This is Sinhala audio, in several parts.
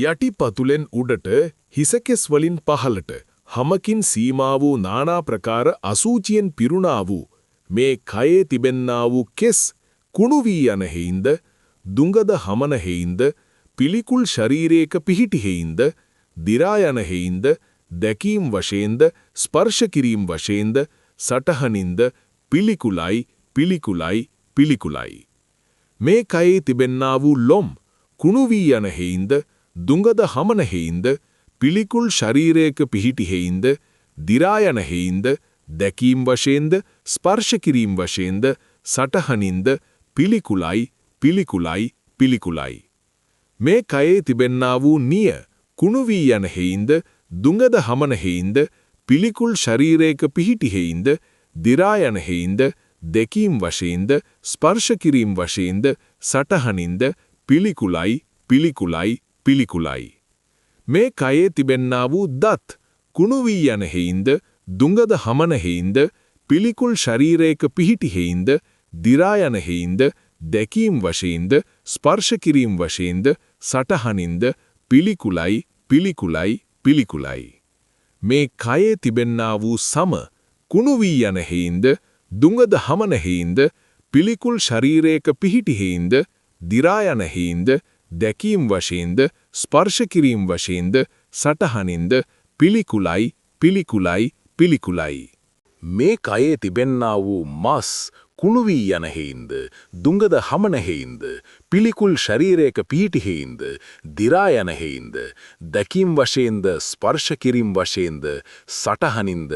යටි පතුලෙන් උඩට හිසකෙස් වලින් පහළට හමකින් සීමා වූ නානා ප්‍රකාර අසූචියෙන් පිරුණා වූ මේ කයේ තිබෙන්නා වූ කෙස් කුණු වී යන හේින්ද දුඟද හමන හේින්ද පිළිකුල් ශරීරයක පිහිටි හේින්ද දිරා යන හේින්ද දැකීම් වශයෙන්ද ස්පර්ශ කිරීම වශයෙන්ද සටහනින්ද පිළිකුලයි පිළිකුලයි පිළිකුලයි මේ කයේ තිබෙන්නා වූ ලොම් කුණු වී යන හේින්ද දුඟද හමන හේින්ද පිළිකුල් ශරීරයක පිහිටි හේින්ද දිරා යන හේින්ද දැකීම් වශයෙන්ද ස්පර්ශ කිරීම වශයෙන්ද සටහනින්ද පිළිකුලයි පිළිකුලයි පිළිකුලයි මේ කයේ තිබෙන්නා වූ නිය කුණු වී යන හේින්ද දුඟද හමන හේින්ද පිළිකුල් ශරීරයක පිහිටි හේින්ද දිරා යන හේින්ද දැකීම් වශයෙන්ද ස්පර්ශ කිරීම වශයෙන්ද සටහනින්ද පිළිකුලයි පිළිකුලයි පිළිකුලයි මේ කයේ තිබෙන්නා වූ දත් කුණු වී යන හේින්ද දුඟද හමන හේින්ද පිළිකුල් ශරීරයක පිහිටි හේින්ද දිරා යන හේින්ද දැකීම් වශයෙන්ද ස්පර්ශ කිරීම වශයෙන්ද සටහනින්ද පිළිකුලයි පිළිකුලයි පිළිකුලයි මේ කයේ තිබෙන්නා වූ සම කුණු වී යන හේින්ද දුඟද හමන හේින්ද පිළිකුල් ශරීරයක පිහිටි හේින්ද දිරා යන හේින්ද දැකීම් වශයෙන්ද ස්පර්ශ කිරීම වශයෙන්ද සටහනින්ද පිළිකුලයි පිළිකුලයි පිළිකුලයි මේ කයේ තිබෙන්නා වූ මස් කුණු වී යන හේින්ද දුඟද හමන හේින්ද පිළිකුල් ශරීරයක පිහිටි හේින්ද දිරා යන හේින්ද දැකීම් වශයෙන්ද ස්පර්ශ කිරීම වශයෙන්ද සටහනින්ද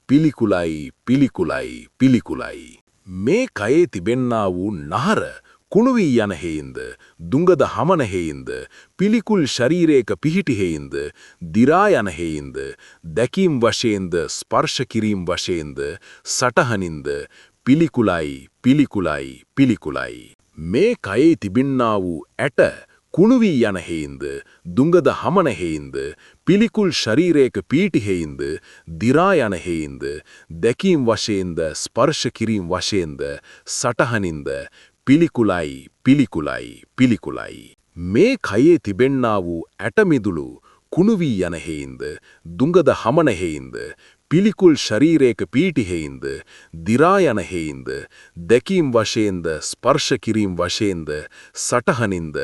පිළිකුලයි පිළිකුලයි පිළිකුලයි මේ කයේ තිබෙන්නා වූ නහර කුණු වී යන හේින්ද දුඟද හමන හේින්ද පිළිකුල් ශරීරයක පිහිටි හේින්ද දිරා යන හේින්ද දැකීම් වශයෙන්ද ස්පර්ශ කිරීම වශයෙන්ද සටහනින්ද පිළිකුලයි පිළිකුලයි පිළිකුලයි මේ කයේ තිබෙන්නා වූ ඇට කුණු වී යන හේින්ද දුඟද හමන හේින්ද පිළිකුල් ශරීරයක පිහිටි හේින්ද දිරා යන හේින්ද දැකීම් වශයෙන්ද ස්පර්ශ කිරීම වශයෙන්ද සටහනින්ද පිළිකුලයි පිළිකුලයි පිළිකුලයි මේ කයේ තිබෙන්නා වූ ඇටමිදුළු කුණු වී යන හේින්ද දුඟද හමන හේින්ද පිළිකුල් ශරීරයක පිහිටි හේින්ද දිරා යන හේින්ද දැකීම් වශයෙන්ද ස්පර්ශ කිරීම වශයෙන්ද සටහනින්ද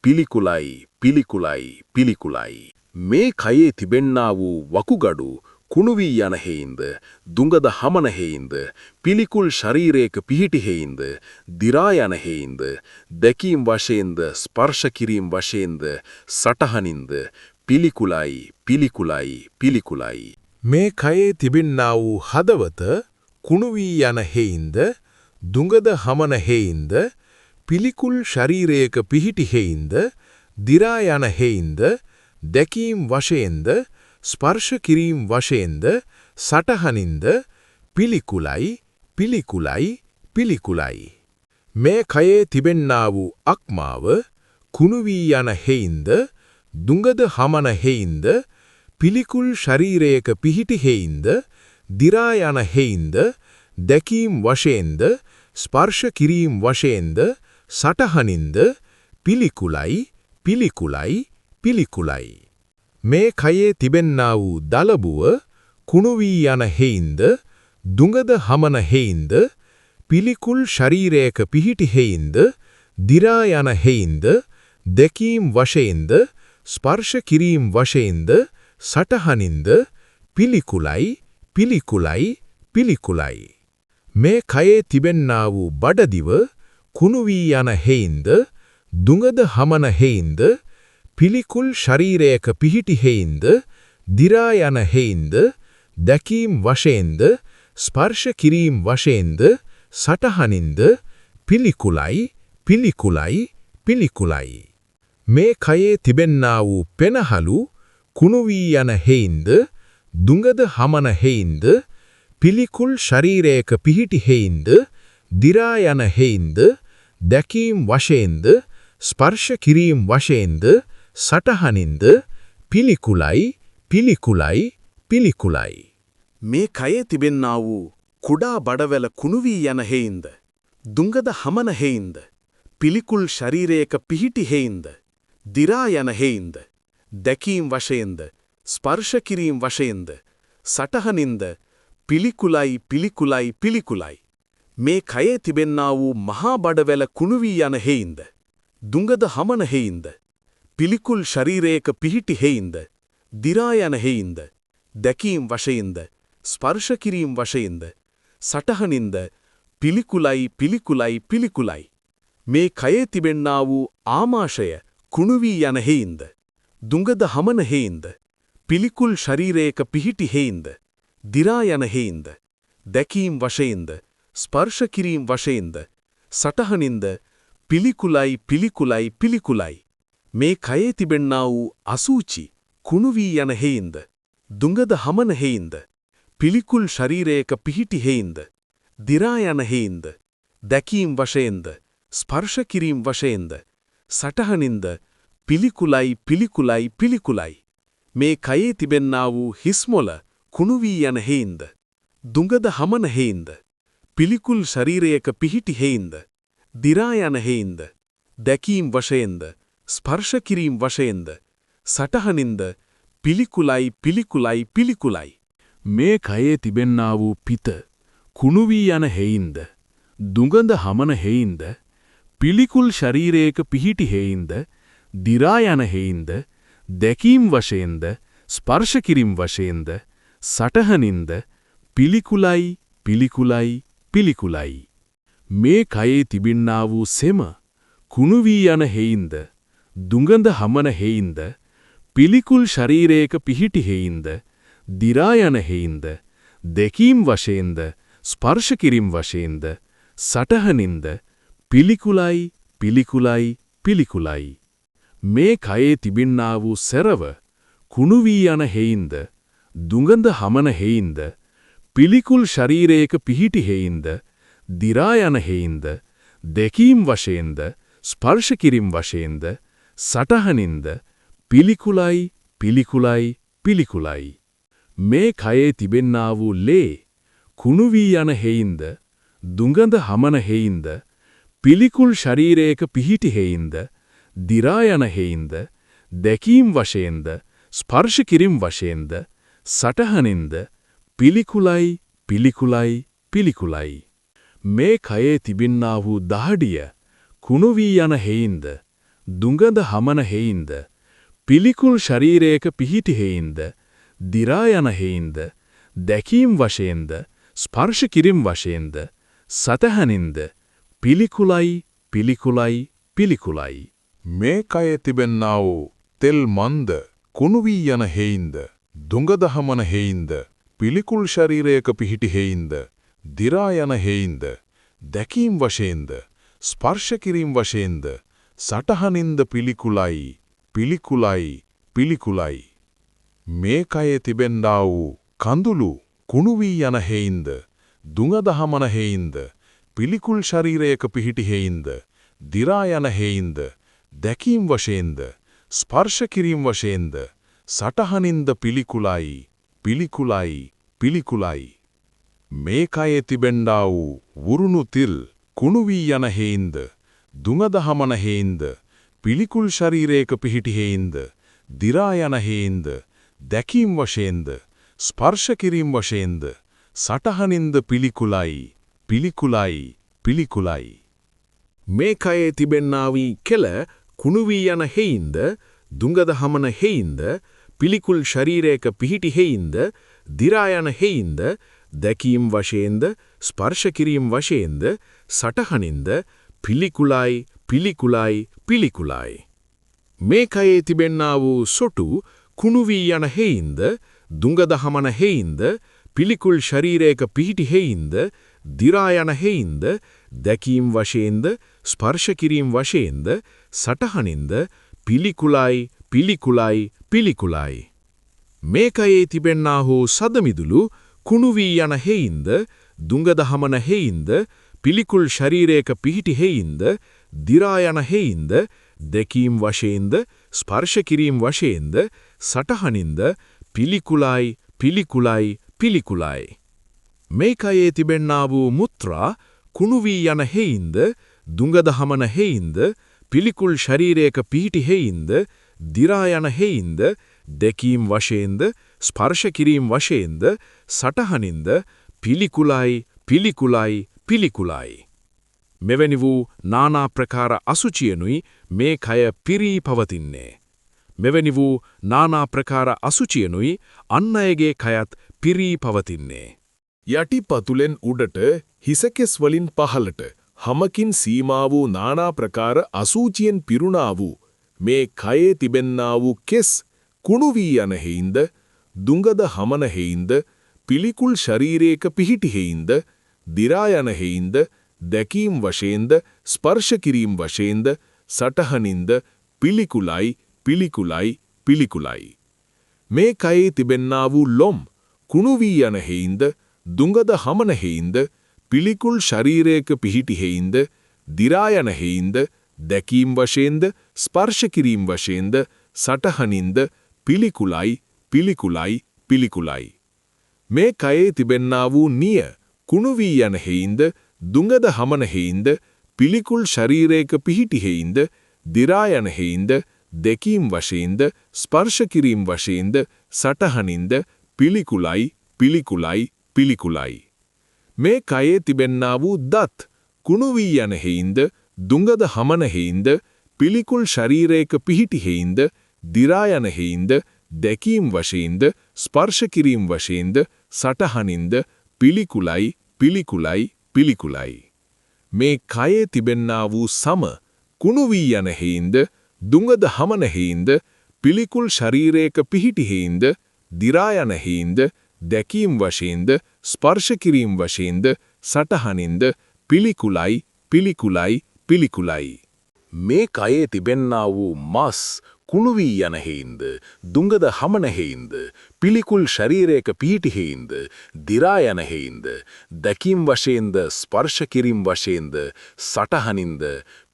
පිළිකුලයි පිළිකුලයි පිළිකුලයි මේ කයේ තිබෙන්නා වූ වකුගඩු කුණු වී යන හේින්ද දුඟද හමන හේින්ද පිළිකුල් ශරීරයක පිහිටි හේින්ද දිරා යන හේින්ද දැකීම් වශයෙන්ද ස්පර්ශ කිරීම වශයෙන්ද සටහනින්ද පිළිකුලයි පිළිකුලයි පිළිකුලයි මේ කයේ තිබෙන්නා වූ හදවත කුණු වී යන හේින්ද දුඟද හමන හේින්ද පිළිකුල් ශරීරයක පිහිටි හේින්ද දිරා යන හේින්ද දැකීම් වශයෙන්ද ස්පර්ශ කිරීම වශයෙන්ද සටහනින්ද පිළිකුලයි පිළිකුලයි පිළිකුලයි මේ කයේ තිබෙන්නා වූ අක්මාව කුණු වී යන හේින්ද දුඟද හමන හේින්ද පිළිකුල් ශරීරයක පිහිටි හේින්ද දිරා යන හේින්ද දැකීම් වශයෙන්ද ස්පර්ශ කිරීම වශයෙන්ද සටහනින්ද පිළිකුලයි පිළිකුලයි පිළිකුලයි මේ කයේ තිබෙන්නා වූ දලබුව කුණු වී යන හේින්ද දුඟද හමන හේින්ද පිළිකුල් ශරීරයක පිහිටි හේින්ද දිරා යන හේින්ද දැකීම් වශයෙන්ද ස්පර්ශ කිරීම වශයෙන්ද සටහනින්ද පිළිකුලයි පිළිකුලයි පිළිකුලයි මේ කයේ තිබෙන්නා වූ බඩදිව කුණු වී යන හේින්ද දුඟද හමන හේින්ද පිළිකුල් ශරීරයක පිහිටි හේින්ද දිරා යන හේින්ද දැකීම් වශයෙන්ද ස්පර්ශ කිරීම වශයෙන්ද සටහනින්ද පිළිකුලයි පිළිකුලයි පිළිකුලයි මේ කයේ තිබෙන්නා වූ පෙනහලු කුණු වී යන හේින්ද දුඟද හමන හේින්ද පිළිකුල් ශරීරයක පිහිටි හේින්ද දිරා යන හේින්ද දැකීම් වශයෙන්ද ස්පර්ශ කිරීම වශයෙන්ද සටහනින්ද පිළිකුලයි පිළිකුලයි පිළිකුලයි මේ කයේ තිබෙන්නා වූ කුඩා බඩවැල කුණු වී යන හේින්ද දුඟද හමන හේින්ද පිළිකුල් ශරීරයක පිහිටි හේින්ද දිරා යන හේින්ද දැකීම් වශයෙන්ද, ස්පර්ශ කිරීම් වශයෙන්ද, සටහනින්ද, පිළිකුලයි පිළිකුලයි පිළිකුලයි. මේ කයේ තිබෙන්නා වූ මහා බඩවැල කුණු වී යන හේයින්ද, දුඟද හමන හේයින්ද, පිළිකුල් ශරීරයක පිහිටි හේයින්ද, දිරා යන හේයින්ද, දැකීම් වශයෙන්ද, ස්පර්ශ කිරීම් වශයෙන්ද, සටහනින්ද, පිළිකුලයි පිළිකුලයි පිළිකුලයි. මේ කයේ තිබෙන්නා වූ ආමාශය කුණු වී යන හේයින්ද, දුඟද හමන හේයින්ද, පිළිකුල් ශරීරයක පිහිටි හේයින්ද, දිරා යන හේයින්ද, දැකීම් වශයෙන්ද, ස්පර්ශ කිරීම් වශයෙන්ද, සටහනින්ද, පිළිකුලයි පිළිකුලයි පිළිකුලයි. මේ කයේ තිබෙන්නා වූ අසූචි කුණු වී යන හේයින්ද, දුඟද හමන හේයින්ද, පිළිකුල් ශරීරයක පිහිටි හේයින්ද, දිරා යන හේයින්ද, දැකීම් වශයෙන්ද, ස්පර්ශ කිරීම් වශයෙන්ද, සටහනින්ද, පිළිකුලයි පිළිකුලයි පිළිකුලයි. මේ කයේ තිබෙන්නා වූ හිස්මොල කුණු වී යන හේයින්ද, දුඟද හමන හේයින්ද, පිළිකුල් ශරීරයක පිහිටි හේයින්ද, දිරා යන හේයින්ද, දැකීම් වශයෙන්ද, ස්පර්ශ කිරීම් වශයෙන්ද, සටහනින්ද, පිළිකුලයි පිළිකුලයි පිළිකුලයි. මේ කයේ තිබෙන්නා වූ පිත කුණු වී යන හේයින්ද, දුඟඳ හමන හේයින්ද, පිළිකුල් ශරීරයක පිහිටි හේයින්ද, දිරා යන හේයින්ද, දැකීම් වශයෙන්ද, ස්පර්ශ කිරීම් වශයෙන්ද, සටහනින්ද, පිළිකුලයි පිළිකුලයි පිළිකුලයි. මේ කයේ තිබෙන්නා වූ සෙම කුණු වී යන හේයින්ද, දුඟඳ හමන හේයින්ද, පිළිකුල් ශරීරයක පිහිටි හේයින්ද, දිරා යන හේයින්ද, දැකීම් වශයෙන්ද, ස්පර්ශ කිරීම් වශයෙන්ද, සටහනින්ද, පිළිකුලයි පිළිකුලයි පිළිකුලයි. මේ කයේ තිබෙන්නා වූ සරව කුණු වී යන හේයින්ද, දුඟඳ හමන හේයින්ද, පිළිකුල් ශරීරයක පිහිටි හේයින්ද, දිරා යන හේයින්ද, දැකීම් වශයෙන්ද, ස්පර්ශ කිරීම් වශයෙන්ද, සටහනින්ද, පිළිකුලයි පිළිකුලයි පිළිකුලයි. මේ කයේ තිබෙන්නා වූ ලේ කුණු වී යන හේයින්ද, දුඟඳ හමන හේයින්ද, පිළිකුල් ශරීරයක පිහිටි හේයින්ද, දිරා යන හේයින්ද, දැකීම් වශයෙන්ද, ස්පර්ශ කිරීම් වශයෙන්ද, සටහනින්ද, පිළිකුලයි පිළිකුලයි පිළිකුලයි. මේ කයේ තිබෙන්නා වූ දහඩිය කුණු වී යන හේයින්ද, දුඟඳ හමන හේයින්ද, පිළිකුල් ශරීරයක පිහිටි හේයින්ද, දිරා යන හේයින්ද, දැකීම් වශයෙන්ද, ස්පර්ශ කිරීම් වශයෙන්ද, සතහනින්ද, පිළිකුලයි පිළිකුලයි පිළිකුලයි. මේ කයේ තිබෙන්නා වූ තෙල් මන්ද කුණු වී යන හේයින්ද, දුඟද හමන හේයින්ද, පිළිකුල් ශරීරයක පිහිටි හේයින්ද, දිරා යන හේයින්ද, දැකීම් වශයෙන්ද, ස්පර්ශ කිරීම් වශයෙන්ද, සටහනින්ද පිළිකුලයි පිළිකුලයි පිළිකුලයි. මේ කයේ තිබෙන්නා වූ කඳුළු කුණු වී යන හේයින්ද, දුඟද හමන හේයින්ද, පිළිකුල් ශරීරයක පිහිටි හේයින්ද, දිරා යන හේයින්ද, දැකීම් වශයෙන්ද, ස්පර්ශ කිරීම් වශයෙන්ද, සටහනින්ද පිළිකුලයි පිළිකුලයි පිළිකුලයි. මේ කයේ තිබෙන්නා වූ වුරුණු තිල් කුණු වී යන හේයින්ද, දුඟද හමන හේයින්ද, පිළිකුල් ශරීරයක පිහිටි හේයින්ද, දිරා යන හේයින්ද, දැකීම් වශයෙන්ද, ස්පර්ශ කිරීම් වශයෙන්ද, සටහනින්ද පිළිකුලයි පිළිකුලයි පිළිකුලයි. මේ කයේ තිබෙන්නා වූ කෙල කුණු වී යන හේයින්ද, දුඟද හමන හේයින්ද, පිළිකුල් ශරීරයක පිහිටි හේයින්ද, දිරා යන හේයින්ද, දැකීම් වශයෙන්ද, ස්පර්ශ කිරීම් වශයෙන්ද, සටහනින්ද, පිළිකුලයි පිළිකුලයි පිළිකුලයි. මේ කයේ තිබෙන්නා වූ සොටු කුණු වී යන හේයින්ද, දුඟද හමන හේයින්ද, පිළිකුල් ශරීරයක පිහිටි හේයින්ද, දිරා යන හේයින්ද, දැකීම් වශයෙන්ද, ස්පර්ශ කිරීම් වශයෙන්ද, සටහනින්ද, පිළිකුලයි පිළිකුලයි පිළිකුලයි. මේ කයේ තිබෙන්නා වූ සදමිදුළු කුණු වී යන හේයින්ද, දුඟද හමන හේයින්ද, පිළිකුල් ශරීරයක පිහිටි හේයින්ද, දිරා යන හේයින්ද, දැකීම් වශයෙන්ද, ස්පර්ශ කිරීම් වශයෙන්ද, සටහනින්ද, පිළිකුලයි පිළිකුලයි පිළිකුලයි. මේ කයේ තිබෙන්නා වූ මුත්‍රා කුණු වී යන හේයින්ද, දුඟද හමන හේයින්ද, පිළිකුල් ශරීරයක පිහිටි හේයින්ද, දිරා යන හේයින්ද, දැකීම් වශයෙන්ද, ස්පර්ශ කිරීම වශයෙන්ද, සටහනින්ද පිළිකුලයි පිළිකුලයි පිළිකුලයි. මෙවැනි වූ නානා ප්‍රකාර අසුචියනුයි මේ කය පිරී පවතින්නේ. මෙවැනි වූ නානා ප්‍රකාර අසුචියනුයි අන් අයගේ කයත් පිරී පවතින්නේ. යටි පතුලෙන් උඩට හිසකෙස් වලින් පහළට හමකින් සීමා වූ නානා ප්‍රකාර අසූචියෙන් පිරුණා වූ මේ කයේ තිබෙන්නා වූ කෙස් කුණු වී යන හේින්ද, දුඟද හමන හේින්ද, පිළිකුල් ශරීරයක පිහිටි හේින්ද, දිරා යන හේින්ද, දැකීම් වශයෙන්ද, ස්පර්ශ කිරීම වශයෙන්ද, සටහනින්ද පිළිකුලයි පිළිකුලයි පිළිකුලයි. මේ කයේ තිබෙන්නා වූ ලොම් කුණු වී යන හේින්ද, දුඟද හමන හේින්ද, පිළිකුල් ශරීරයක පිහිටි හේින්ද, දිරා යන හේින්ද, දැකීම් වශයෙන්ද, ස්පර්ශ කිරීම වශයෙන්ද, සටහනින්ද පිළිකුලයි පිළිකුලයි පිළිකුලයි. මේ කයේ තිබෙන්නා වූ නිය කුණු වී යන හේින්ද, දුඟද හමන හේින්ද, පිළිකුල් ශරීරයක පිහිටි හේින්ද, දිරා යන හේින්ද, දැකීම් වශයෙන්ද, ස්පර්ශ කිරීම වශයෙන්ද, සටහනින්ද පිළිකුලයි පිළිකුලයි පිළිකුලයි. මේ කයේ තිබෙන්නා වූ දත් කුණු වී යන හේින්ද, දුඟද හමන හේින්ද, පිළිකුල් ශරීරයක පිහිටි හේින්ද, දිරා යන හේින්ද, දැකීම් වශයෙන්ද, ස්පර්ශ කිරීම වශයෙන්ද, සටහනින්ද පිළිකුලයි පිළිකුලයි පිළිකුලයි. මේ කයේ තිබෙන්නා වූ සම කුණු වී යන හේින්ද, දුඟද හමන හේින්ද, පිළිකුල් ශරීරයක පිහිටි හේින්ද, දිරා යන හේින්ද, දැකීම් වශයෙන්ද, ස්පර්ශ කිරීම වශයෙන්ද, සටහනින්ද පිළිකුලයි පිළිකුලයි පිළිකුලයි. මේ කයේ තිබෙන්නා වූ මස් කුණු වී යන හේින්ද, දුඟද හමන හේින්ද, පිළිකුල් ශරීරයක පිහිටි හේින්ද, දිරා යන හේින්ද, දැකීම් වශයෙන්ද, ස්පර්ශ කිරීම වශයෙන්ද, සටහනින්ද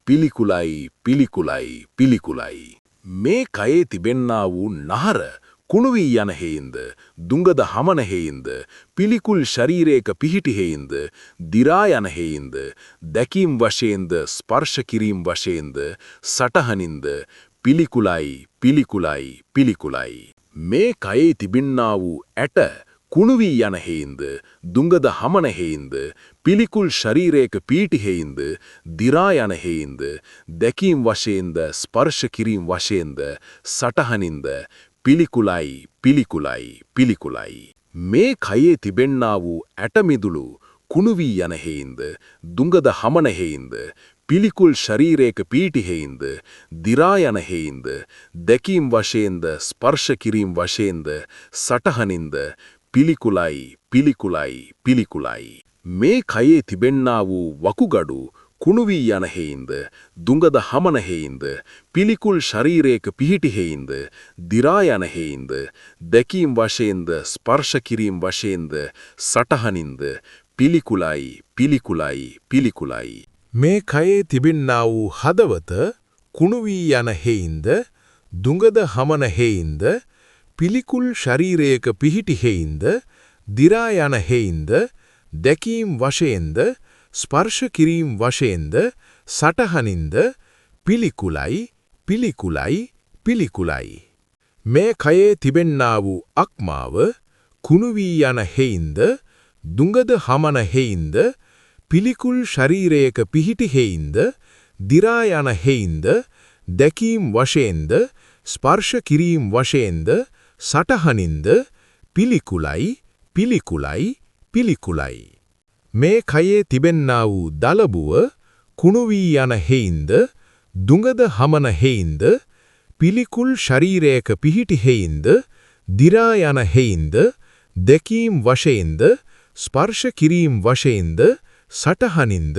පිළිකුලයි පිළිකුලයි පිළිකුලයි. මේ කයේ තිබෙන්නා වූ නහර කුණු වී යන හේින්ද, දුඟද හමන හේින්ද, පිළිකුල් ශරීරයක පිහිටි හේින්ද, දිරා යන හේින්ද, දැකීම් වශයෙන්ද, ස්පර්ශ කිරීම වශයෙන්ද, සටහනින්ද පිළිකුලයි පිළිකුලයි පිළිකුලයි. මේ කයේ තිබෙන්නා වූ ඇට කුණු වී යන හේින්ද, දුඟද හමන හේින්ද, පිළිකුල් ශරීරයක පිහිටි හේින්ද, දිරා යන හේින්ද, දැකීම් වශයෙන්ද, ස්පර්ශ කිරීම වශයෙන්ද, සටහනින්ද පිළිකුලයි පිළිකුලයි පිළිකුලයි. මේ කයේ තිබෙන්නා වූ ඇටමිදුළු කුණු වී යන හේින්ද, දුඟද හමන හේින්ද, පිළිකුල් ශරීරයක පිහිටි හේින්ද, දිරා යන හේින්ද, දැකීම් වශයෙන්ද, ස්පර්ශ කිරීම වශයෙන්ද, සටහනින්ද පිළිකුලයි පිළිකුලයි පිළිකුලයි. මේ කයේ තිබෙන්නා වූ වකුගඩු කුණු වී යන හේින්ද, දුඟද හමන හේින්ද, පිළිකුල් ශරීරයක පිහිටි හේින්ද, දිරා යන හේින්ද, දැකීම් වශයෙන්ද, ස්පර්ශ කිරීම වශයෙන්ද, සටහනින්ද පිළිකුලයි පිළිකුලයි පිළිකුලයි. මේ කයේ තිබෙන්නා වූ හදවත කුණු වී යන හේින්ද, දුඟද හමන හේින්ද, පිළිකුල් ශරීරයක පිහිටි හේින්ද, දිරා යන හේින්ද, දැකීම් වශයෙන්ද, ස්පර්ශ කිරීම වශයෙන්ද, සටහනින්ද පිළිකුලයි පිළිකුලයි පිළිකුලයි. මේ කයේ තිබෙන්නා වූ අක්මාව කුණු වී යන හේින්ද, දුඟද හමන හේින්ද, පිළිකුල් ශරීරයක පිහිටි හේින්ද, දිරා යන හේින්ද, දැකීම් වශයෙන්ද, ස්පර්ශ කිරීම වශයෙන්ද, සටහනින්ද පිළිකුලයි පිළිකුලයි පිළිකුලයි. මේ කයේ තිබෙන්නා වූ දලබුව කුණු වී යන හේින්ද, දුඟද හමන හේින්ද, පිළිකුල් ශරීරයක පිහිටි හේින්ද, දිරා යන හේින්ද, දැකීම් වශයෙන්ද, ස්පර්ශ කිරීම වශයෙන්ද, සටහනින්ද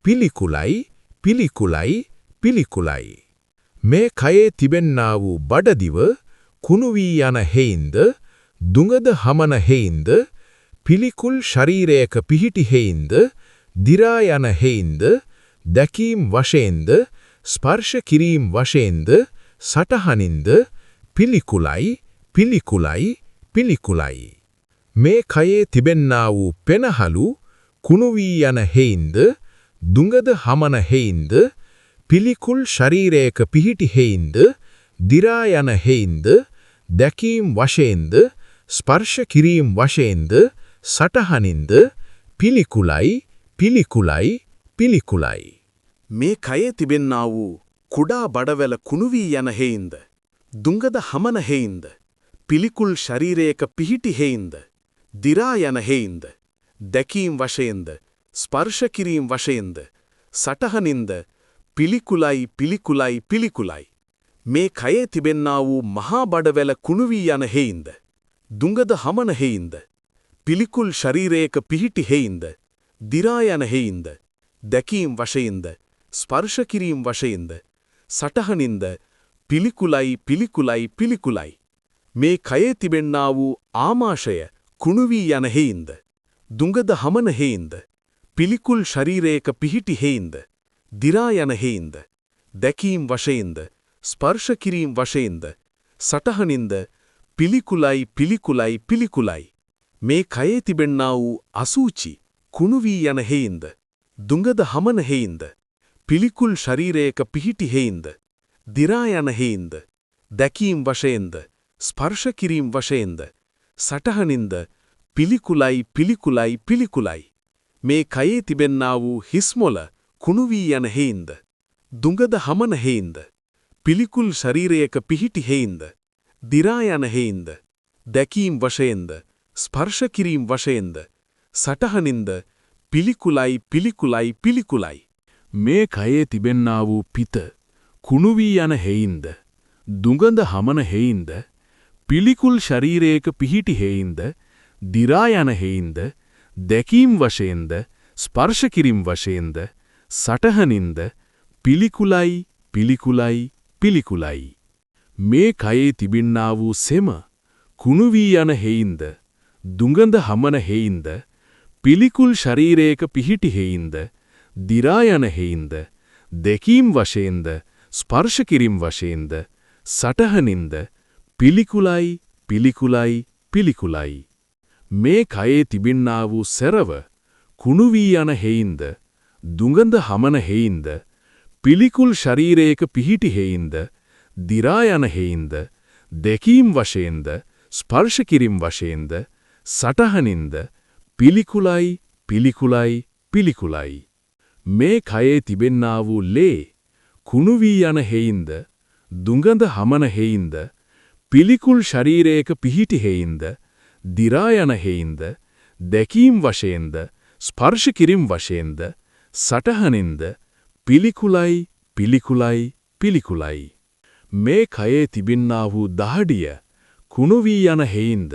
පිළිකුලයි පිළිකුලයි පිළිකුලයි. මේ කයේ තිබෙන්නා වූ බඩදිව කුණු වී යන හේින්ද, දුඟද හමන හේින්ද, පිළිකුල් ශරීරයක පිහිටි හේින්ද, දිරා යන හේින්ද, දැකීම් වශයෙන්ද, ස්පර්ශ කිරීම වශයෙන්ද, සටහනින්ද පිළිකුලයි පිළිකුලයි පිළිකුලයි. මේ කයේ තිබෙන්නා වූ පෙනහලු කුණු වී යන හේින්ද, දුඟද හමන හේින්ද, පිළිකුල් ශරීරයක පිහිටි හේින්ද, දිරා යන හේයින්ද, දැකීම් වශයෙන්ද, ස්පර්ශ කිරීම වශයෙන්ද, සටහනින්ද, පිළිකුලයි, පිළිකුලයි, පිළිකුලයි. මේ කයේ තිබෙන්නා වූ කුඩා බඩවැල කුණු වී යන හේයින්ද, දුංගද හමන හේයින්ද, පිළිකුල් ශරීරයක පිහිටි හේයින්ද, දිරා යන හේයින්ද, දැකීම් වශයෙන්ද, ස්පර්ශ කිරීම වශයෙන්ද, සටහනින්ද, පිළිකුලයි, පිළිකුලයි, පිළිකුලයි. මේ කයේ තිබෙන්නා වූ මහා බඩවැල කුණු වී යන හේයින්ද, දුංගද හමන හේයින්ද, පිළිකුල් ශරීරයක පිහිටි හේයින්ද, දිරා යන හේයින්ද, දැකීම් වශයෙන්ද, ස්පර්ශ කිරීම වශයෙන්ද, සටහනින්ද, පිළිකුලයි, පිළිකුලයි, පිළිකුලයි. මේ කයේ තිබෙන්නා වූ ආමාශය කුණු වී යන හේයින්ද, දුංගද හමන හේයින්ද, පිළිකුල් ශරීරයක පිහිටි හේයින්ද, දිරා යන හේයින්ද, දැකීම් වශයෙන්ද, ස්පර්ශ කිරීම වශයෙන්ද, සටහනින්ද, පිළිකුලයි, පිළිකුලයි, පිළිකුලයි. මේ කයේ තිබෙන්නා වූ අසූචි කුණු වී යන හේයින්ද, දුංගද හමන හේයින්ද, පිළිකුල් ශරීරයක පිහිටි හේයින්ද, දිරා යන හේයින්ද, දැකීම් වශයෙන්ද, ස්පර්ශ කිරීම වශයෙන්ද, සටහනින්ද, පිළිකුලයි, පිළිකුලයි, පිළිකුලයි. මේ කයේ තිබෙන්නා වූ හිස්මොල කුණු වී යන හේයින්ද, දුංගද හමන හේයින්ද, පිළිකුල් ශරීරයක පිහිටි හේයින්ද, දිරා යන හේයින්ද, දැකීම් වශයෙන්ද, ස්පර්ශ කිරීම වශයෙන්ද, සටහනින්ද, පිළිකුලයි, පිළිකුලයි, පිළිකුලයි. මේ කයේ තිබෙන්නා වූ පිත කුණු වී යන හේයින්ද, දුඟඳ හමන හේයින්ද, පිළිකුල් ශරීරයක පිහිටි හේයින්ද, දිරා යන හේයින්ද, දැකීම් වශයෙන්ද, ස්පර්ශ කිරීම වශයෙන්ද, සටහනින්ද, පිළිකුලයි, පිළිකුලයි, පිළිකුලයි. මේ කයේ තිබෙන්නා වූ සෙම කුණු වී යන හේයින්ද, දුඟඳ හමන හේයින්ද, පිළිකුල් ශරීරයක පිහිටි හේයින්ද, දිරා යන හේයින්ද, දැකීම් වශයෙන්ද, ස්පර්ශ කිරීම වශයෙන්ද, සටහනින්ද, පිළිකුලයි, පිළිකුලයි, පිළිකුලයි. මේ කයේ තිබෙන්නා වූ සරව කුණු වී යන හේයින්ද, දුඟඳ හමන හේයින්ද, පිළිකුල් ශරීරයක පිහිටි හේයින්ද, දිරා යන හේයින්ද, දැකීම් වශයෙන්ද, ස්පර්ශ කිරීම වශයෙන්ද, සටහනින්ද, පිළිකුලයි, පිළිකුලයි, පිළිකුලයි. මේ කයේ තිබෙන්නා වූ ලේ කුණු වී යන හේයින්ද, දුඟඳ හමන හේයින්ද, පිළිකුල් ශරීරයක පිහිටි හේයින්ද, දිරා යන හේයින්ද, දැකීම් වශයෙන්ද, ස්පර්ශ කිරීම වශයෙන්ද, සටහනින්ද, පිළිකුලයි, පිළිකුලයි, පිළිකුලයි. මේ කයේ තිබෙන්නා වූ දහඩිය කුණු වී යන හේයින්ද,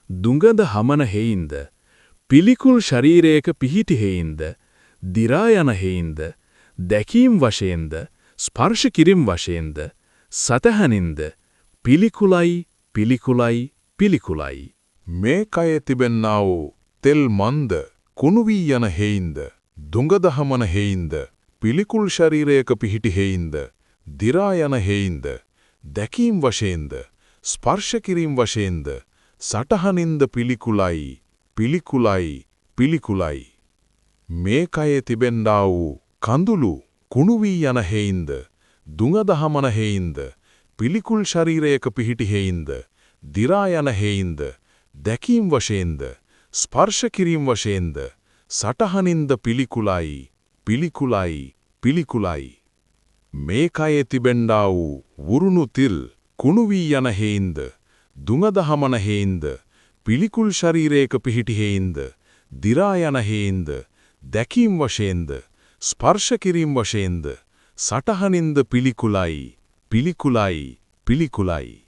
දුඟඳ හමන හේයින්ද, පිළිකුල් ශරීරයක පිහිටි හේයින්ද, දිරා යන හේයින්ද, දැකීම් වශයෙන්ද, ස්පර්ශ කිරීම වශයෙන්ද, සටහනින්ද, පිළිකුලයි, පිළිකුලයි, පිළිකුලයි. මේ කයේ තිබෙන්නා වූ තෙල් මන්ද කුණු වී යන හේයින්ද, දුඟද හමන හේයින්ද, පිළිකුල් ශරීරයක පිහිටි හේයින්ද, දිරා යන හේයින්ද, දැකීම් වශයෙන්ද, ස්පර්ශ කිරීම වශයෙන්ද, සටහනින්ද, පිළිකුලයි, පිළිකුලයි, පිළිකුලයි. මේ කයේ තිබෙන්නා වූ කඳුළු කුණු වී යන හේයින්ද, දුඟද හමන හේයින්ද, පිළිකුල් ශරීරයක පිහිටි හේයින්ද, දිරා යන හේයින්ද, දැකීම් වශයෙන්ද, ස්පර්ශ කිරීම වශයෙන්ද, සටහනින්ද, පිළිකුලයි, පිළිකුලයි, පිළිකුලයි. මේ කයේ තිබෙන්නා වූ වුරුණු තිල් කුණු වී යන හේයින්ද, දුඟද හමන හේයින්ද, පිළිකුල් ශරීරයක පිහිටි හේයින්ද, දිරා යන හේයින්ද, දැකීම් වශයෙන්ද, ස්පර්ශ කිරීම වශයෙන්ද, සටහනින්ද, පිළිකුලයි, පිළිකුලයි, පිළිකුලයි.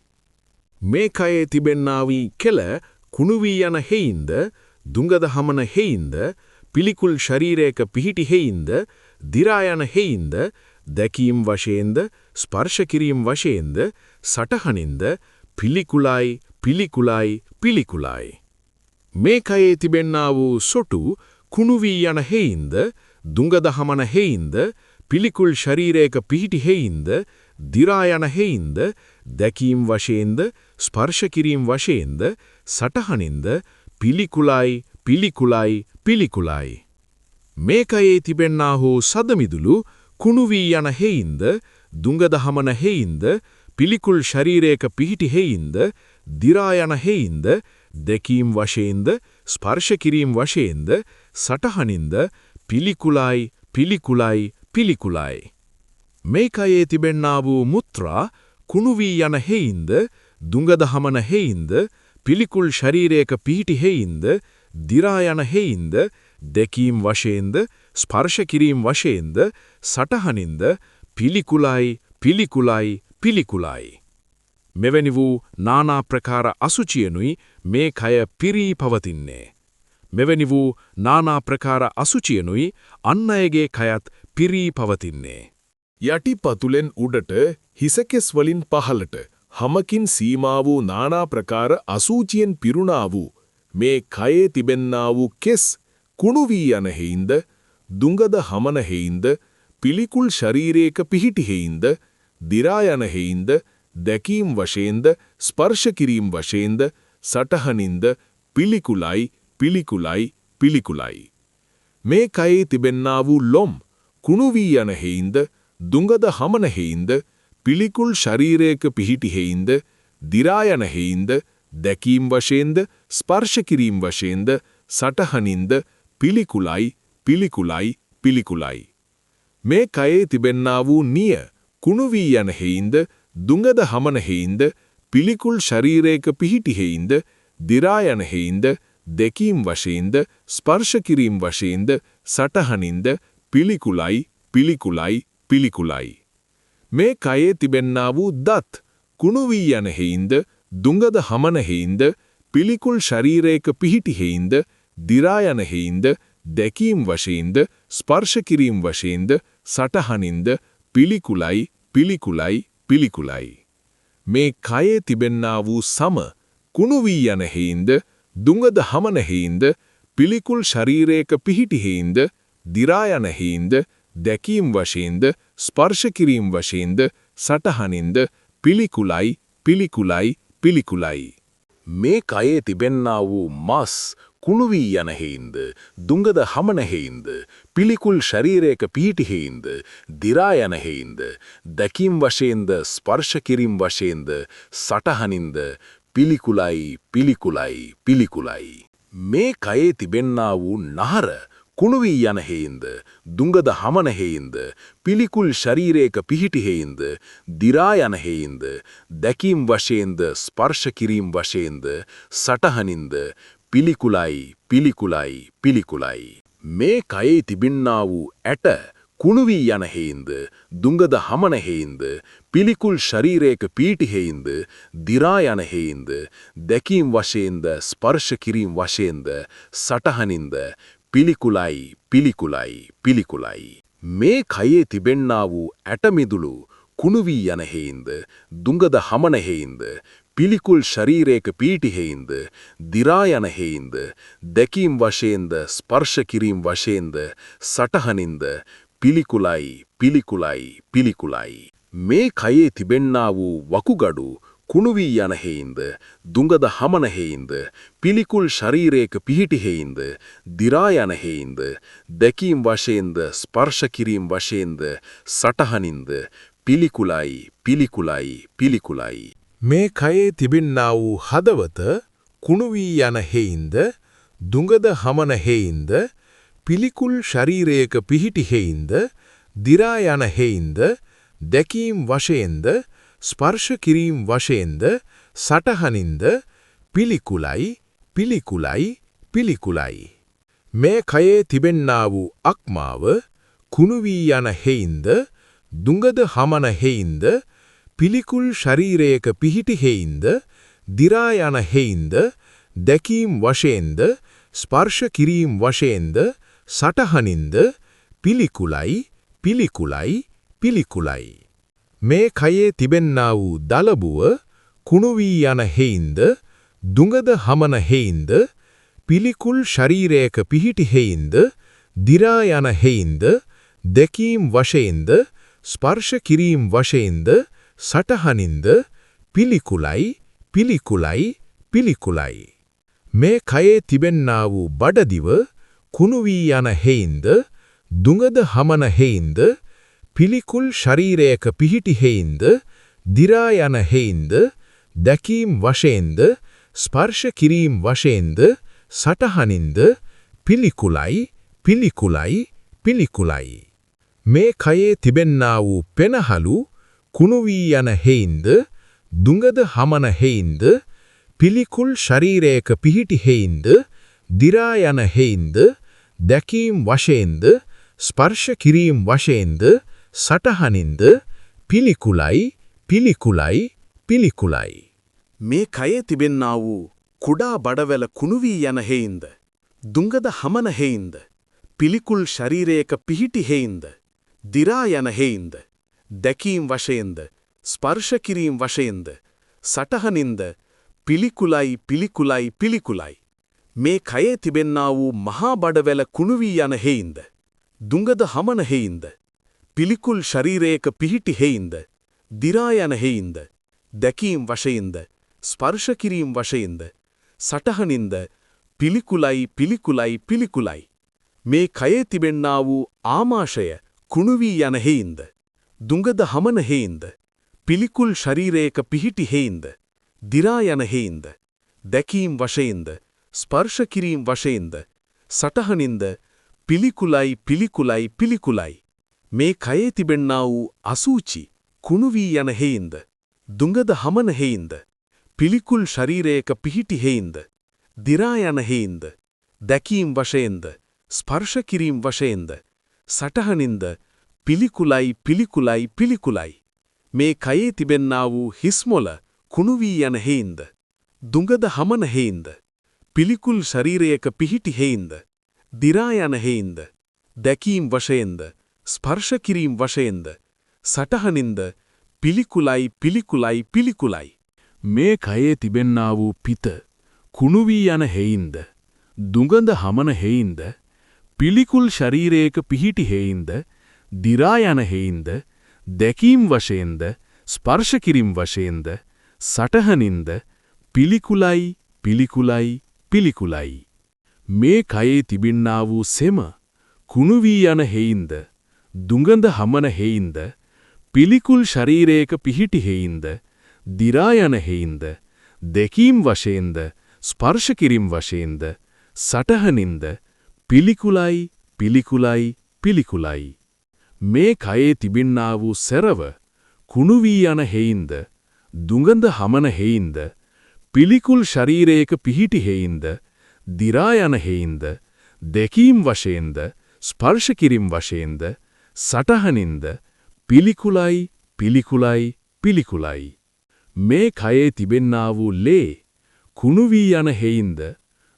මේ කයේ තිබෙන්නා වී කෙල කුණු වී යන හේයින්ද, දුඟද හමන හේයින්ද, පිළිකුල් ශරීරයක පිහිටි හේයින්ද, දිරා යන හේයින්ද, දැකීම් වශයෙන්ද, ස්පර්ශ කිරීම වශයෙන්ද, සටහනින්ද, පිළිකුලයි, පිළිකුලයි, පිළිකුලයි. මේ කයේ තිබෙන්නා වූ සොටු කුණු වී යන හේයින්ද, දුඟද හමන හේයින්ද, පිළිකුල් ශරීරයක පිහිටි හේයින්ද, දිරා යන හේයින්ද, දැකීම් වශයෙන්ද, ස්පර්ශ කිරීම වශයෙන්ද, සටහනින්ද, පිළිකුලයි, පිළිකුලයි, පිළිකුලයි. මේ කයේ තිබෙන්නා වූ සදමිදුළු කුණු වී යන හේයින්ද, දුඟද හමන හේයින්ද, පිළිකුල් ශරීරයක පිහිටි හේයින්ද දිරා යන හේයින්ද දැකීම් වශයෙන්ද ස්පර්ශ කිරීම වශයෙන්ද සටහනින්ද පිළිකුලයි පිළිකුලයි පිළිකුලයි මේ කයේ තිබෙන්නා වූ මුත්‍රා කුණු වී යන හේයින්ද දුඟද හමන හේයින්ද පිළිකුල් ශරීරයක පිහිටි හේයින්ද දිරා යන හේයින්ද දැකීම් වශයෙන්ද ස්පර්ශ කිරීම වශයෙන්ද සටහනින්ද පිළිකුලයි පිළිකුලයි පිළිකුලයි මෙවැනි වූ නානා ප්‍රකාර අසුචියනුයි මේ කය පිරී පවතින්නේ මෙවැනි වූ නානා ප්‍රකාර අසුචියනුයි අන් අයගේ කයත් පිරී පවතින්නේ යටි පතුලෙන් උඩට හිසකෙස් වලින් පහළට හමකින් සීමා වූ නානා ප්‍රකාර අසූචියෙන් පිරුණා වූ මේ කයේ තිබෙන්නා වූ කෙස් කුණු වී යන හේයින්ද දුඟද හමන හේයින්ද පිළිකුල් ශරීරයක පිහිටි හේයින්ද දිරා යන හේයින්ද දැකීම් වශයෙන්ද ස්පර්ශ කිරීම වශයෙන්ද සටහනින්ද පිළිකුලයි පිළිකුලයි පිළිකුලයි මේ කයේ තිබෙන්නා වූ ලොම් කුණු වී යන හේයින්ද දුඟද හමන හේයින්ද පිළිකුල් ශරීරයක පිහිටි හේයින්ද දිරා යන හේයින්ද දැකීම් වශයෙන්ද ස්පර්ශ කිරීම වශයෙන්ද සටහනින්ද පිළිකුලයි පිළිකුලයි පිළිකුලයි මේ කයේ තිබෙන්නා වූ නිය කුණු වී යන හේයින්ද දුඟද හමන හේයින්ද පිළිකුල් ශරීරයක පිහිටි හේයින්ද දිරා යන හේයින්ද දැකීම් වශයෙන්ද ස්පර්ශ කිරීම වශයෙන්ද සටහනින්ද පිළිකුලයි පිළිකුලයි පිළිකුලයි මේ කයේ තිබෙන්නා වූ දත් කුණු වී යන හේයින්ද දුඟද හමන හේයින්ද පිළිකුල් ශරීරයක පිහිටි හේයින්ද දිරා යන හේයින්ද දැකීම් වශයෙන්ද ස්පර්ශ කිරීම වශයෙන්ද සටහනින්ද පිළිකුලයි පිළිකුලයි පිළිකුලයි මේ කයේ තිබෙන්නා වූ සම කුණු වී යන හේයින්ද දුඟද හමන හේයින්ද පිළිකුල් ශරීරයක පිහිටි හේයින්ද දිරා යන හේයින්ද දැකීම් වශයෙන්ද ස්පර්ශ කිරීම වශයෙන්ද සටහනින්ද පිළිකුලයි පිළිකුලයි පිළිකුලයි මේ කයේ තිබෙන්නා වූ මස් කුණු වී යන හේයින්ද දුඟද හමන හේයින්ද පිළිකුල් ශරීරයක පිහිටි හේයින්ද දිරා යන හේයින්ද දැකීම් වශයෙන්ද ස්පර්ශ කිරීම වශයෙන්ද සටහනින්ද පිළිකුලයි පිළිකුලයි පිළිකුලයි මේ කයේ තිබෙන්නා වූ නහර කුණු වී යන හේයින්ද දුඟද හමන හේයින්ද පිළිකුල් ශරීරයක පිහිටි හේයින්ද දිරා යන හේයින්ද දැකීම් වශයෙන්ද ස්පර්ශ කිරීම වශයෙන්ද සටහනින්ද පිළිකුලයි පිළිකුලයි පිළිකුලයි මේ කයේ තිබෙන්නා වූ ඇට කුණු වී යන හේයින්ද දුඟද හමන හේයින්ද පිළිකුල් ශරීරයක පිහිටි හේයින්ද දිරා යන හේයින්ද දැකීම් වශයෙන්ද ස්පර්ශ කිරීම වශයෙන්ද සටහනින්ද පිළිකුලයි පිළිකුලයි පිළිකුලයි මේ කයේ තිබෙන්නා වූ ඇටමිදුළු කුණු වී යන හේයින්ද දුඟද හමන හේයින්ද පිළිකුල් ශරීරයක පිහිටි හේයින්ද දිරා යන හේයින්ද දැකීම් වශයෙන්ද ස්පර්ශ කිරීම වශයෙන්ද සටහනින්ද පිළිකුලයි පිළිකුලයි පිළිකුලයි මේ කයේ තිබෙන්නා වූ වකුගඩු කුණු වී යන හේයින්ද දුඟද හමන හේයින්ද පිළිකුල් ශරීරයක පිහිටි හේයින්ද දිරා යන හේයින්ද දැකීම් වශයෙන්ද ස්පර්ශ කිරීම වශයෙන්ද සටහනින්ද පිළිකුලයි පිළිකුලයි පිළිකුලයි මේ කයේ තිබෙන්නා වූ හදවත කුණු වී යන හේයින්ද දුඟද හමන හේයින්ද පිළිකුල් ශරීරයක පිහිටි හේයින්ද දිරා යන හේයින්ද දැකීම් වශයෙන්ද ස්පර්ශ කිරීම වශයෙන්ද සටහනින්ද පිළිකුලයි පිළිකුලයි පිළිකුලයි මේ කයේ තිබෙන්නා වූ අක්මාව කුණු වී යන හේයින්ද දුඟද හමන හේයින්ද පිළිකුල් ශරීරයක පිහිටි හේයින්ද දිරා යන හේයින්ද දැකීම් වශයෙන්ද ස්පර්ශ කිරීම වශයෙන්ද සටහනින්ද පිළිකුලයි පිළිකුලයි පිළිකුලයි මේ කයේ තිබෙන්නා වූ දලබුව කුණු වී යන හේයින්ද දුඟද හමන හේයින්ද පිළිකුල් ශරීරයක පිහිටි හේයින්ද දිරා යන හේයින්ද දැකීම් වශයෙන්ද ස්පර්ශ කිරීම වශයෙන්ද සටහනින්ද පිළිකුලයි පිළිකුලයි පිළිකුලයි මේ කයේ තිබෙන්නා වූ බඩදිව කුණු වී යන හේයින්ද දුඟද හමන හේයින්ද පිළිකුල් ශරීරයක පිහිටි හේයින්ද දිරා යන හේින්ද, දැකීම් වශයෙන්ද, ස්පර්ශ කිරීම් වශයෙන්ද, සටහනින්ද, පිළිකුලයි, පිළිකුලයි, පිළිකුලයි. මේ කයේ තිබෙන්නා වූ පෙනහලු කුණු වී යන හේින්ද, දුඟද හමන හේින්ද, පිළිකුල් ශරීරයක පිහිටි හේින්ද, දිරා යන හේින්ද, දැකීම් වශයෙන්ද, ස්පර්ශ කිරීම් වශයෙන්ද, සටහනින්ද, පිළිකුලයි, පිළිකුලයි, පිළිකුලයි. මේ කයේ තිබෙන්නා වූ කුඩා බඩවැල කුණු වී යන හේින්ද, දුඟද හමන හේින්ද, පිළිකුල් ශරීරයක පිහිටි හේින්ද, දිරා යන හේින්ද, දැකීම් වශයෙන්ද, ස්පර්ශ කිරීම් වශයෙන්ද, සටහනින්ද, පිළිකුලයි, පිළිකුලයි, පිළිකුලයි. මේ කයේ තිබෙන්නා වූ මහා බඩවැල කුණු වී යන හේින්ද, දුඟද හමන හේින්ද, පිළිකුල් ශරීරයක පිහිටි හේින්ද, දිරා යන හේින්ද, දැකීම් වශයෙන්ද, ස්පර්ශ කිරීම් වශයෙන්ද, සටහනින්ද, පිළිකුලයි, පිළිකුලයි, පිළිකුලයි. මේ කයේ තිබෙන්නා වූ ආමාශය කුණු වී යන හේින්ද, දුඟද හමන හේින්ද, පිළිකුල් ශරීරයක පිහිටි හේින්ද, දිරා යන හේින්ද, දැකීම් වශයෙන්ද, ස්පර්ශ කිරීම් වශයෙන්ද, සටහනින්ද, පිළිකුලයි, පිළිකුලයි, පිළිකුලයි. මේ කයේ තිබෙන්නා වූ අසූචි කුණු වී යන හේින්ද, දුඟද හමන හේින්ද, පිළිකුල් ශරීරයක පිහිටි හේින්ද, දිරා යන හේින්ද, දැකීම් වශයෙන්ද, ස්පර්ශ කිරීම් වශයෙන්ද, සටහනින්ද, පිළිකුලයි, පිළිකුලයි, පිළිකුලයි. මේ කයේ තිබෙන්නා වූ හිස්මොල කුණු වී යන හේින්ද, දුඟද හමන හේින්ද, පිළිකුල් ශරීරයක පිහිටි හේින්ද, දිරා යන හේින්ද, දැකීම් වශයෙන්ද, ස්පර්ශ කිරීම් වශයෙන්ද, සටහනින්ද, පිළිකුලයි, පිළිකුලයි, පිළිකුලයි. මේ කයේ තිබෙන්නා වූ පිත කුණු වී යන හේින්ද, දුඟඳ හමන හේින්ද, පිළිකුල් ශරීරයක පිහිටි හේින්ද, දිරා යන හේින්ද, දැකීම් වශයෙන්ද, ස්පර්ශ කිරීම් වශයෙන්ද, සටහනින්ද, පිළිකුලයි, පිළිකුලයි, පිළිකුලයි. මේ කයේ තිබෙන්නා වූ සෙම කුණු වී යන හේින්ද, දුඟඳ හමන හේින්ද, පිළිකුල් ශරීරයක පිහිටි හේින්ද, දිරා යන හේින්ද, දැකීම් වශයෙන්ද, ස්පර්ශ කිරීම් වශයෙන්ද, සටහනින්ද, පිළිකුලයි, පිළිකුලයි, පිළිකුලයි. මේ කයේ තිබෙන්නා වූ සරව කුණු වී යන හේින්ද, දුඟඳ හමන හේින්ද, පිළිකුල් ශරීරයක පිහිටි හේින්ද, දිරා යන හේින්ද, දැකීම් වශයෙන්ද, ස්පර්ශ කිරීම් වශයෙන්ද, සටහනින්ද, පිළිකුලයි, පිළිකුලයි, පිළිකුලයි. මේ කයේ තිබෙන්නා වූ ලේ කුණු වී යන හේින්ද,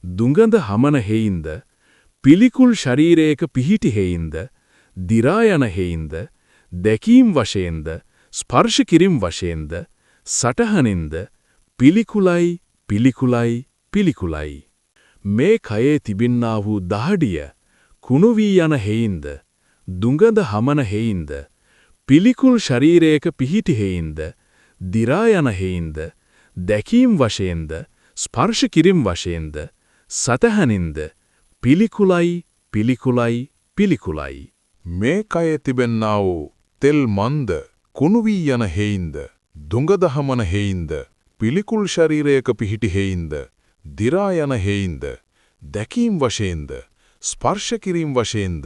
දුඟඳ හමන හේින්ද, පිළිකුල් ශරීරයක පිහිටි හේින්ද, දිරා යන හේින්ද, දැකීම් වශයෙන්ද, ස්පර්ශ කිරීම් වශයෙන්ද, සටහනින්ද, පිළිකුලයි, පිළිකුලයි, පිළිකුලයි. මේ කයේ තිබෙන්නා වූ දහඩිය කුණු වී යන හේින්ද, දුඟඳ හමන හේින්ද, පිළිකුල් ශරීරයක පිහිටි හේින්ද, දිරා යන හේින්ද, දැකීම් වශයෙන්ද, ස්පර්ශ කිරීම් වශයෙන්ද, සටහනින්ද, පිළිකුලයි, පිළිකුලයි, පිළිකුලයි. මේ කයේ තිබෙන්නා වූ තෙල් මන්ද කුණු වී යන හේින්ද, දුඟද හමන හේින්ද, පිළිකුල් ශරීරයක පිහිටි හේින්ද, දිරා යන හේින්ද, දැකීම් වශයෙන්ද, ස්පර්ශ කිරීම් වශයෙන්ද,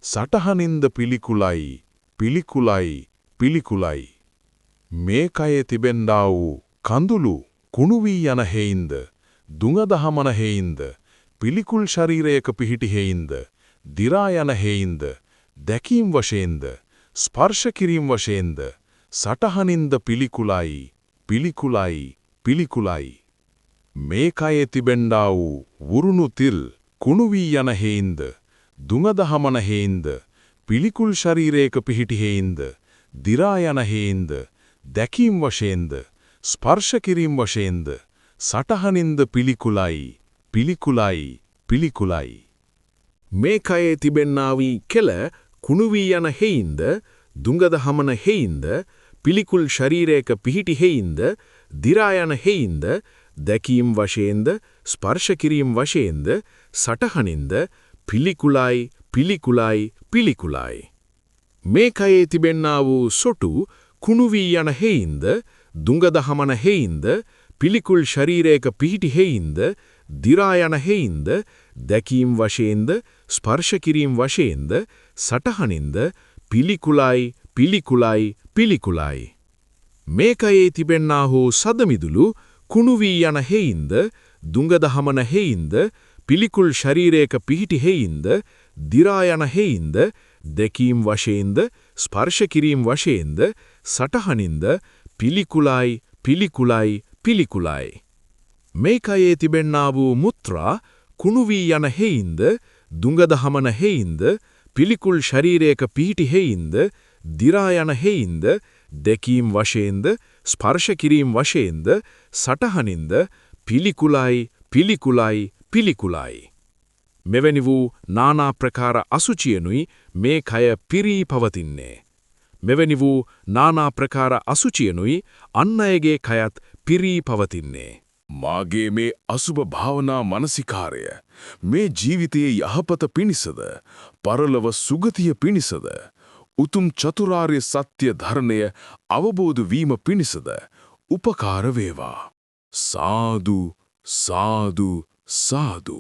සටහනින්ද, පිළිකුලයි, පිළිකුලයි, පිළිකුලයි. මේ කයේ තිබෙන්නා වූ කඳුළු කුණු වී යන හේින්ද, දුඟද හමන හේින්ද, පිළිකුල් ශරීරයක පිහිටි හේින්ද, දිරා යන හේින්ද, දැකීම් වශයෙන්ද, ස්පර්ශ කිරීම් වශයෙන්ද, සටහනින්ද, පිළිකුලයි, පිළිකුලයි, පිළිකුලයි. මේ කයේ තිබෙන්නා වූ වුරුණු තිල් කුණු වී යන හේින්ද, දුඟද හමන හේින්ද, පිළිකුල් ශරීරයක පිහිටි හේින්ද, දිරා යන හේින්ද, දැකීම් වශයෙන්ද, ස්පර්ශ කිරීම් වශයෙන්ද, සටහනින්ද, පිළිකුලයි, පිළිකුලයි, පිළිකුලයි. මේ කයේ තිබෙන්නා වී කෙල කුණු වී යන හේින්ද, දුඟද හමන හේින්ද, පිළිකුල් ශරීරයක පිහිටි හේින්ද, දිරා යන හේින්ද, දැකීම් වශයෙන්ද, ස්පර්ශ කිරීම් වශයෙන්ද, සටහනින්ද, පිළිකුලයි, පිළිකුලයි, පිළිකුලයි. මේ කයේ තිබෙන්නා වූ සොටු කුණු වී යන හේයින්ද දුඟද හමන හේයින්ද පිළිකුල් ශරීරයක පිහිටි හේයින්ද දිරා යන හේයින්ද දැකීම් වශයෙන්ද ස්පර්ශ කිරීම වශයෙන්ද සටහනින්ද පිළිකුලයි පිළිකුලයි පිළිකුලයි මේ කයේ තිබෙන්නා හෝ සදමිදුළු කුණු වී යන හේයින්ද දුඟද හමන හේයින්ද පිළිකුල් ශරීරයක පිහිටි හේයින්ද දිරා යන හේයින්ද දැකීම් වශයෙන්ද ස්පර්ශ කිරීම වශයෙන්ද සටහනින්ද පිළිකුලයි පිළිකුලයි පිළිකුලයි මේ කයේ තිබෙන්නා වූ මුත්‍රා කුණු වී යන හේයින්ද දුඟද හමන හේයින්ද පිළිකුල් ශරීරයක පිහිටි හේයින්ද දිරා යන හේයින්ද දැකීම් වශයෙන්ද ස්පර්ශ කිරීම වශයෙන්ද සටහනින්ද පිළිකුලයි පිළිකුලයි පිළිකුලයි මෙවැනි වූ නානා ප්‍රකාර අසුචියනුයි මේ කය පිරී පවතින්නේ මෙවැනි වූ නානා ප්‍රකාර අසුචියනුයි අන් අයගේ කයත් පිරී පවතින්නේ මාගේ මේ අසුභ භාවනා මනසිකාරය මේ ජීවිතයේ යහපත පිණිසද පරලොව සුගතිය පිණිසද උතුම් චතුරාර්ය සත්‍ය ධර්මය අවබෝධ වීම පිණිසද උපකාර වේවා සාදු සාදු සාදු